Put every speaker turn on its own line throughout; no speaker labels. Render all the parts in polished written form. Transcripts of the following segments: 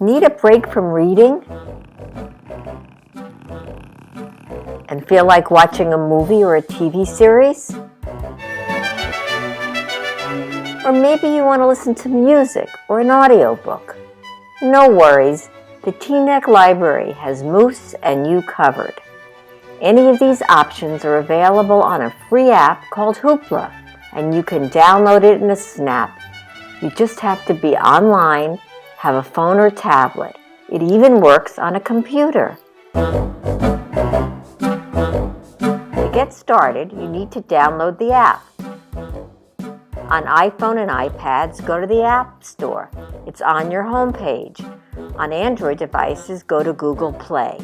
Need a break from reading? And feel like watching a movie or a TV series? Or maybe you want to listen to music or an audiobook. No worries, the Teaneck Library has Moose and you covered. Any of these options are available on a free app called Hoopla, and you can download it in a snap. You just have to be online, have a phone or tablet. It even works on a computer. To get started, you need to download the app. On iPhone and iPads, go to the App Store. It's on your home page. On Android devices, go to Google Play.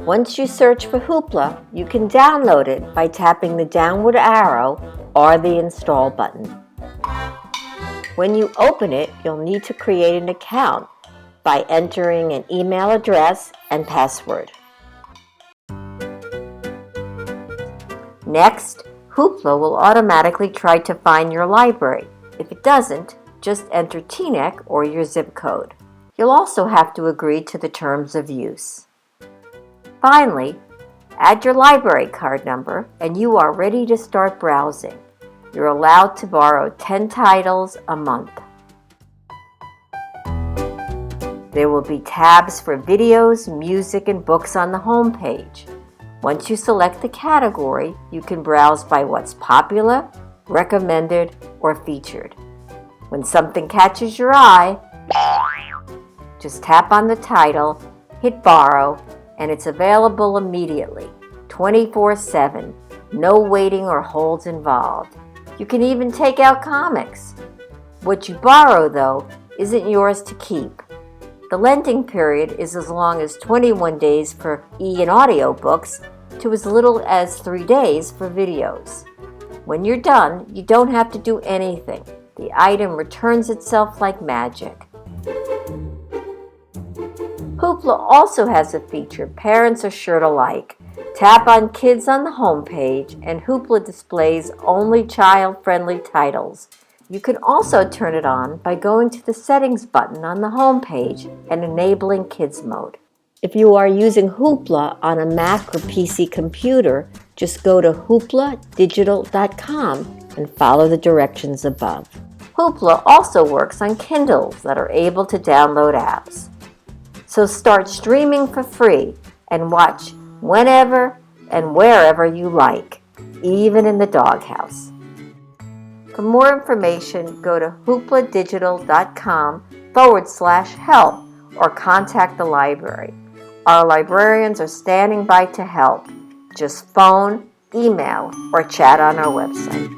Once you search for Hoopla, you can download it by tapping the downward arrow or the Install button. When you open it, you'll need to create an account by entering an email address and password. Next, Hoopla will automatically try to find your library. If it doesn't, just enter Teaneck or your zip code. You'll also have to agree to the terms of use. Finally, add your library card number and you are ready to start browsing. You're allowed to borrow 10 titles a month. There will be tabs for videos, music, and books on the home page. Once you select the category, you can browse by what's popular, recommended, or featured. When something catches your eye, just tap on the title, hit borrow, and it's available immediately, 24/7, no waiting or holds involved. You can even take out comics. What you borrow, though, isn't yours to keep. The lending period is as long as 21 days for and audio books to as little as 3 days for videos. When you're done, you don't have to do anything. The item returns itself like magic. Hoopla also has a feature parents are sure to like. Tap on Kids on the home page and Hoopla displays only child-friendly titles. You can also turn it on by going to the Settings button on the home page and enabling Kids mode. If you are using Hoopla on a Mac or PC computer, just go to hoopladigital.com and follow the directions above. Hoopla also works on Kindles that are able to download apps. So start streaming for free and watch whenever and wherever you like, even in the doghouse. For more information, go to hoopladigital.com/help or contact the library. Our librarians are standing by to help. Just phone, email, or chat on our website.